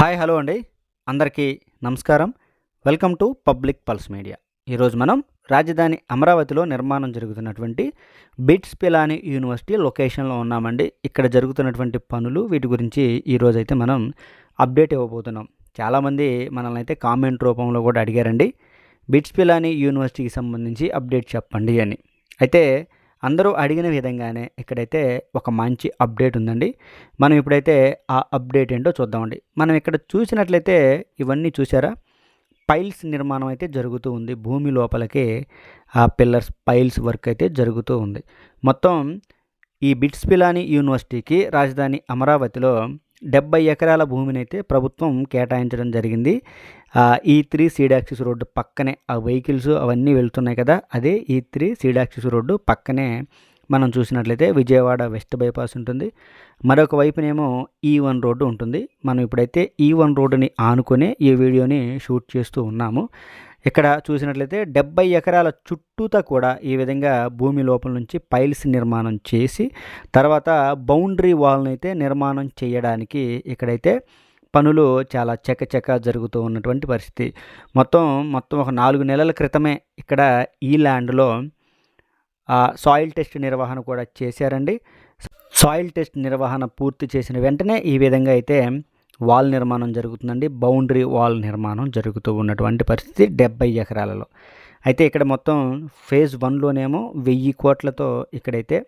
Hi hello అండి అందరికీ నమస్కారం. Welcome to public pulse media. ఈరోజు మనం రాజధాని అమరావతిలో నిర్మాణం జరుగుతున్నటువంటి బిట్స్ పిలాని యూనివర్సిటీ లొకేషన్లో ఉన్నామండి. ఇక్కడ జరుగుతున్నటువంటి పనులు వీటి గురించి ఈరోజైతే మనం అప్డేట్ ఇవ్వబోతున్నాం. చాలామంది మనల్ని అయితే కామెంట్ రూపంలో కూడా అడిగారండి, బిట్స్ పిలాని యూనివర్సిటీకి సంబంధించి అప్డేట్ చెప్పండి అని. అయితే అందరూ అడిగిన విధంగానే ఇక్కడైతే ఒక మంచి అప్డేట్ ఉందండి. మనం ఇప్పుడైతే ఆ అప్డేట్ ఏంటో చూద్దామండి. మనం ఇక్కడ చూసినట్లయితే ఇవన్నీ చూసారా, పైల్స్ నిర్మాణం అయితే జరుగుతూ ఉంది. భూమి లోపలికి ఆ పిల్లర్స్ పైల్స్ వర్క్ అయితే జరుగుతూ ఉంది. మొత్తం ఈ బిట్స్ పిలాని యూనివర్సిటీకి రాజధాని అమరావతిలో 70 ఎకరాల భూమిని అయితే ప్రభుత్వం కేటాయించడం జరిగింది. E3 సీడాక్సిస్ రోడ్డు పక్కనే ఆ వెహికల్స్ అవన్నీ వెళ్తున్నాయి కదా, అదే E3 సీడాక్సిస్ రోడ్డు పక్కనే మనం చూసినట్లయితే విజయవాడ వెస్ట్ బైపాస్ ఉంటుంది. మరొక వైపునేమో E1 రోడ్డు ఉంటుంది. మనం ఇప్పుడైతే E1 రోడ్డుని ఆనుకునే ఈ వీడియోని షూట్ చేస్తూ ఉన్నాము. ఇక్కడ చూసినట్లయితే 70 ఎకరాల చుట్టూతా కూడా ఈ విధంగా భూమి లోపల నుంచి పైల్స్ నిర్మాణం చేసి తర్వాత బౌండరీ వాల్ని అయితే నిర్మాణం చేయడానికి ఇక్కడైతే పనులు చాలా చకచకా జరుగుతూ ఉన్నటువంటి పరిస్థితి. మొత్తం ఒక 4 నెలల క్రితమే ఇక్కడ ఈ ల్యాండ్లో సాయిల్ టెస్ట్ నిర్వహణ కూడా చేశారండి. సాయిల్ టెస్ట్ నిర్వహణ పూర్తి చేసిన వెంటనే ఈ విధంగా అయితే వాల్ నిర్మాణం జరుగుతుందండి. బౌండరీ వాల్ నిర్మాణం జరుగుతూ ఉన్నటువంటి పరిస్థితి 70 ఎకరాలలో. అయితే ఇక్కడ మొత్తం ఫేజ్ 1లోనేమో 1000 కోట్లతో ఇక్కడైతే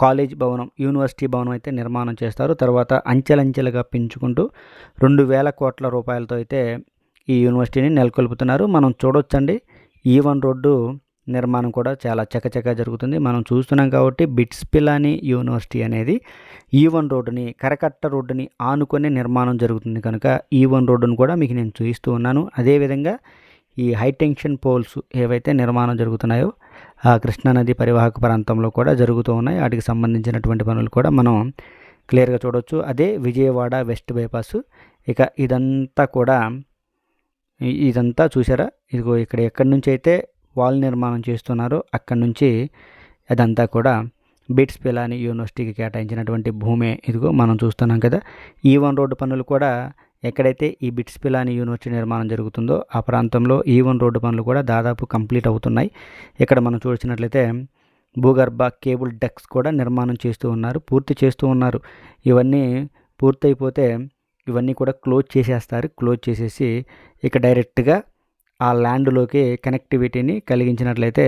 కాలేజ్ భవనం, యూనివర్సిటీ భవనం అయితే నిర్మాణం చేస్తారు. తర్వాత అంచెలంచెలుగా పెంచుకుంటూ 2000 కోట్ల రూపాయలతో అయితే ఈ యూనివర్సిటీని నెలకొల్పుతున్నారు. మనం చూడొచ్చండి, E1 రోడ్డు నిర్మాణం కూడా చాలా చకచకా జరుగుతుంది. మనం చూస్తున్నాం కాబట్టి బిట్స్ పిలాని యూనివర్సిటీ అనేది E1 రోడ్డుని, కరకట్ట రోడ్డుని ఆనుకొని నిర్మాణం జరుగుతుంది కనుక E1 రోడ్డును కూడా మీకు నేను చూపిస్తూ ఉన్నాను. అదేవిధంగా ఈ హైటెన్షన్ పోల్స్ ఏవైతే నిర్మాణం జరుగుతున్నాయో కృష్ణానది పరివాహక ప్రాంతంలో కూడా జరుగుతూ ఉన్నాయి. వాటికి సంబంధించినటువంటి పనులు కూడా మనం క్లియర్గా చూడవచ్చు. అదే విజయవాడ వెస్ట్ బైపాస్. ఇక ఇదంతా చూసారా, ఇదిగో ఇక్కడ ఎక్కడి నుంచి అయితే వాల్ నిర్మాణం చేస్తున్నారో అక్కడి నుంచి అదంతా కూడా బిట్స్ పిలాని యూనివర్సిటీకి కేటాయించినటువంటి భూమే. ఇదిగో మనం చూస్తున్నాం కదా, E1 రోడ్డు పనులు కూడా ఎక్కడైతే ఈ బిట్స్ పిలాని యూనివర్సిటీ నిర్మాణం జరుగుతుందో ఆ ప్రాంతంలో E1 రోడ్డు పనులు కూడా దాదాపు కంప్లీట్ అవుతున్నాయి. ఇక్కడ మనం చూసినట్లయితే భూగర్భ కేబుల్ డెక్స్ కూడా నిర్మాణం పూర్తి చేస్తూ ఉన్నారు. ఇవన్నీ పూర్తయిపోతే ఇవన్నీ కూడా క్లోజ్ చేసేస్తారు. క్లోజ్ చేసేసి ఇక డైరెక్ట్గా ఆ ల్యాండ్లోకి కనెక్టివిటీని కలిగించినట్లయితే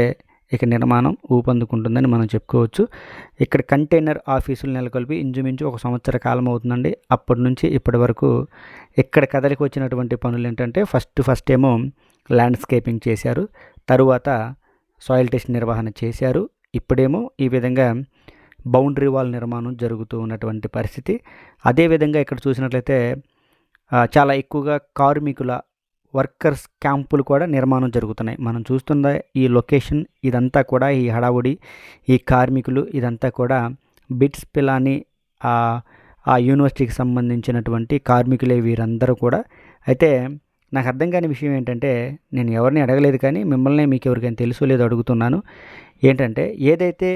ఇక నిర్మాణం ఊపందుకుంటుందని మనం చెప్పుకోవచ్చు. ఇక్కడ కంటైనర్ ఆఫీసులు నెలకొల్పి ఇంచుమించు 1 సంవత్సర కాలం అవుతుందండి. అప్పటి నుంచి ఇప్పటి వరకు ఇక్కడ కదలికి వచ్చినటువంటి పనులు ఏంటంటే ఫస్ట్ ఏమో ల్యాండ్స్కేపింగ్ చేశారు, తరువాత సాయిల్ టెస్ట్ నిర్వహణ చేశారు, ఇప్పుడేమో ఈ విధంగా బౌండరీ వాల్ నిర్మాణం జరుగుతూ ఉన్నటువంటి పరిస్థితి. అదేవిధంగా ఇక్కడ చూసినట్లయితే చాలా ఎక్కువగా కార్మికుల వర్కర్స్ క్యాంపులు కూడా నిర్మాణం జరుగుతున్నాయి. మనం చూస్తున్న ఈ లొకేషన్ ఇదంతా కూడా ఈ హడావుడి, ఈ కార్మికులు ఇదంతా కూడా బిట్స్ పిలాని ఆ యూనివర్సిటీకి సంబంధించినటువంటి కార్మికులే వీరందరూ కూడా. అయితే నాకు అర్థం కాని విషయం ఏంటంటే, నేను ఎవరిని అడగలేదు కానీ మిమ్మల్ని మీకు ఎవరికైనా తెలుసో లేదో అడుగుతున్నాను. ఏంటంటే ఏదైతే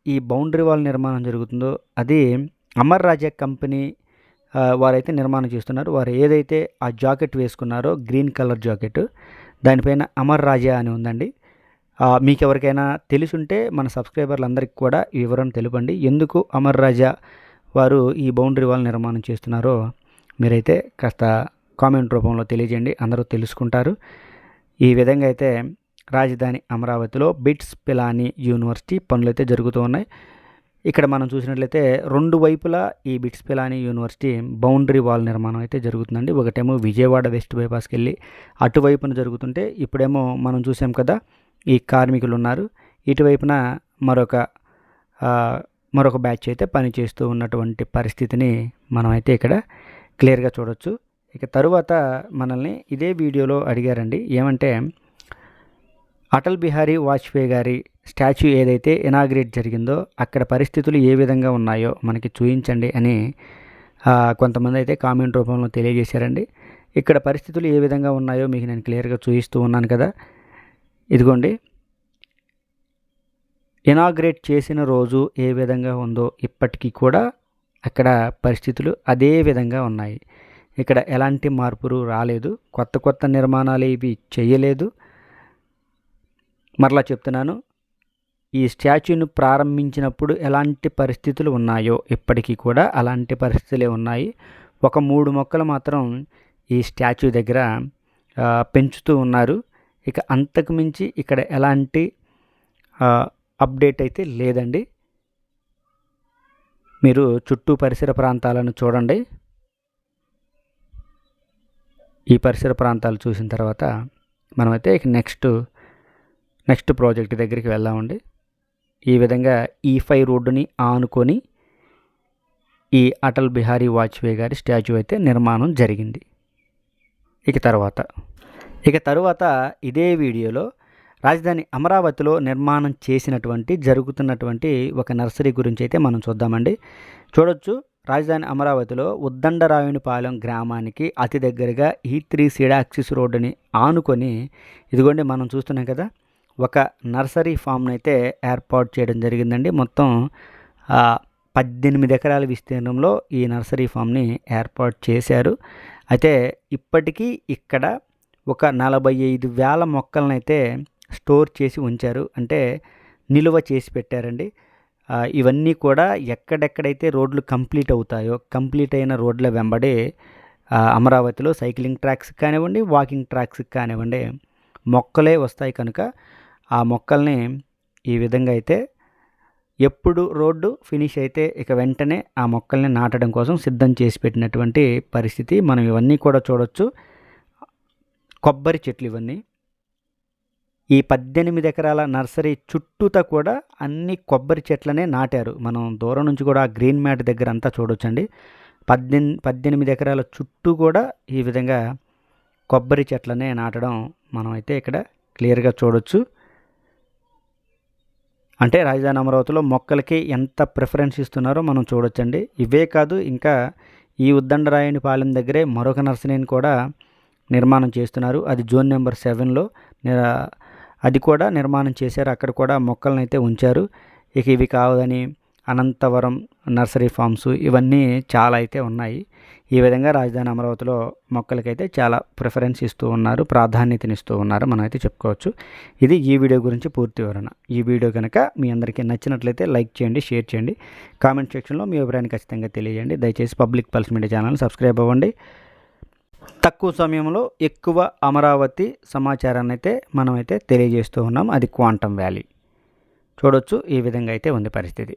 ఈ బౌండరీ వాల్ నిర్మాణం జరుగుతుందో అది అమర్ రాజా కంపెనీ వారైతే నిర్మాణం చేస్తున్నారు. వారు ఏదైతే ఆ జాకెట్ వేసుకున్నారో గ్రీన్ కలర్ జాకెట్, దానిపైన అమర్ రాజా అని ఉందండి. మీకు ఎవరికైనా తెలుసుంటే మన సబ్స్క్రైబర్లందరికీ కూడా ఈ వివరణ తెలుపండి. ఎందుకు అమర్ రాజా వారు ఈ బౌండరీ వాల్ నిర్మాణం చేస్తున్నారో మీరైతే కాస్త కామెంట్ రూపంలో తెలియజేయండి, అందరూ తెలుసుకుంటారు. ఈ విధంగా అయితే రాజధాని అమరావతిలో బిట్స్ పిలాని యూనివర్సిటీ పనులు అయితే జరుగుతూ ఉన్నాయి. ఇక్కడ మనం చూసినట్లయితే 2 వైపులా ఈ bits Pilani university boundary wall నిర్మాణం అయితే జరుగుతుందండి. ఒకటేమో విజయవాడ వెస్ట్ బైపాస్కి వెళ్ళి అటువైపున జరుగుతుంటే, ఇప్పుడేమో మనం చూసాం కదా ఈ కార్మికులు ఉన్నారు, ఇటువైపున మరొక బ్యాచ్ అయితే పనిచేస్తూ ఉన్నటువంటి పరిస్థితిని మనం అయితే ఇక్కడ క్లియర్గా చూడవచ్చు. ఇక తరువాత మనల్ని ఇదే వీడియోలో అడిగారండి, ఏమంటే అటల్ బిహారీ వాజ్పేయి గారి స్టాచ్యూ ఏదైతే ఇనాగ్రేట్ జరిగిందో అక్కడ పరిస్థితులు ఏ విధంగా ఉన్నాయో మనకి చూపించండి అని కొంతమంది అయితే కామెంట్ రూపంలో తెలియజేశారండి. ఇక్కడ పరిస్థితులు ఏ విధంగా ఉన్నాయో మీకు నేను క్లియర్గా చూపిస్తూ ఉన్నాను కదా. ఇదిగోండి, ఇనాగ్రేట్ చేసిన రోజు ఏ విధంగా ఉందో ఇప్పటికీ కూడా అక్కడ పరిస్థితులు అదే విధంగా ఉన్నాయి. ఇక్కడ ఎలాంటి మార్పులు రాలేదు, కొత్త నిర్మాణాలు ఇవి చేయలేదు. మరలా చెప్తున్నాను, ఈ స్టాచ్యూను ప్రారంభించినప్పుడు ఎలాంటి పరిస్థితులు ఉన్నాయో ఇప్పటికీ కూడా అలాంటి పరిస్థితులే ఉన్నాయి. ఒక 3 మొక్కలు మాత్రం ఈ స్టాచ్యూ దగ్గర పెంచుతూ ఉన్నారు. ఇక అంతకు మించి ఇక్కడ ఎలాంటి అప్డేట్ అయితే లేదండి. మీరు చుట్టూ పరిసర ప్రాంతాలను చూడండి. ఈ పరిసర ప్రాంతాలు చూసిన తర్వాత మనమైతే ఇక నెక్స్ట్ ప్రాజెక్ట్ దగ్గరికి వెళ్దామండి. ఈ విధంగా ఈ5 రోడ్డుని ఆనుకొని ఈ అటల్ బిహారీ వాజ్పేయి గారి స్టాచ్యూ అయితే నిర్మాణం జరిగింది. ఇక తరువాత ఇదే వీడియోలో రాజధాని అమరావతిలో నిర్మాణం జరుగుతున్నటువంటి ఒక నర్సరీ గురించి అయితే మనం చూద్దామండి. చూడొచ్చు, రాజధాని అమరావతిలో ఉద్దండరాయునిపాలెం గ్రామానికి అతి దగ్గరగా ఈ3 సిడాక్సిస్ రోడ్డుని ఆనుకొని ఇదిగోండి మనం చూస్తున్నాం కదా, ఒక నర్సరీ ఫామ్ని అయితే ఏర్పాటు చేయడం జరిగిందండి. మొత్తం 18 ఎకరాల విస్తీర్ణంలో ఈ నర్సరీ ఫామ్ని ఏర్పాటు చేశారు. అయితే ఇప్పటికీ ఇక్కడ ఒక 45,000 మొక్కలనైతే స్టోర్ చేసి ఉంచారు, అంటే నిలువ చేసి పెట్టారండి. ఇవన్నీ కూడా ఎక్కడెక్కడైతే రోడ్లు కంప్లీట్ అవుతాయో కంప్లీట్ అయిన రోడ్ల వెంబడి అమరావతిలో సైక్లింగ్ ట్రాక్స్ కానివ్వండి, వాకింగ్ ట్రాక్స్ కానివ్వండి మొక్కలే వస్తాయి కనుక ఆ మొక్కల్ని ఈ విధంగా అయితే ఎప్పుడు రోడ్డు ఫినిష్ అయితే ఇక వెంటనే ఆ మొక్కల్ని నాటడం కోసం సిద్ధం చేసి పెట్టినటువంటి పరిస్థితి. మనం ఇవన్నీ కూడా చూడొచ్చు. కొబ్బరి చెట్లు ఇవన్నీ. ఈ 18 ఎకరాల నర్సరీ చుట్టూతా కూడా అన్ని కొబ్బరి చెట్లనే నాటారు. మనం దూరం నుంచి కూడా గ్రీన్ మ్యాట్ దగ్గర అంతా చూడొచ్చండి. 18 ఎకరాల చుట్టూ కూడా ఈ విధంగా కొబ్బరి చెట్లనే నాటడం మనం అయితే ఇక్కడ క్లియర్గా చూడొచ్చు. అంటే రాజధాని అమరావతిలో మొక్కలకి ఎంత ప్రిఫరెన్స్ ఇస్తున్నారో మనం చూడొచ్చండి. ఇవే కాదు, ఇంకా ఈ ఉద్దండరాయునిపాలెం దగ్గరే మరొక నర్సరీని కూడా నిర్మాణం చేస్తున్నారు. అది జోన్ నెంబర్ 7లో అది కూడా నిర్మాణం చేశారు. అక్కడ కూడా మొక్కలను అయితే ఉంచారు. ఇక ఇవి కాదని అనంతవరం నర్సరీ ఫామ్స్ ఇవన్నీ చాలా అయితే ఉన్నాయి. ఈ విధంగా రాజధాని అమరావతిలో మొక్కలకైతే చాలా ప్రిఫరెన్స్ ఇస్తూ ఉన్నారు, ప్రాధాన్యతనిస్తూ ఉన్నారు మనం అయితే చెప్పుకోవచ్చు. ఇది ఈ వీడియో గురించి పూర్తి వివరణ. ఈ వీడియో కనుక మీ అందరికీ నచ్చినట్లయితే లైక్ చేయండి, షేర్ చేయండి, కామెంట్ సెక్షన్లో మీ అభిప్రాయాన్ని ఖచ్చితంగా తెలియజేయండి. దయచేసి public pulse media channel subscribe అవ్వండి. తక్కువ సమయంలో ఎక్కువ అమరావతి సమాచారాన్ని అయితే మనమైతే తెలియజేస్తూ ఉన్నాం. అది క్వాంటమ్ వ్యాలీ. చూడొచ్చు, ఈ విధంగా అయితే ఉంది పరిస్థితి.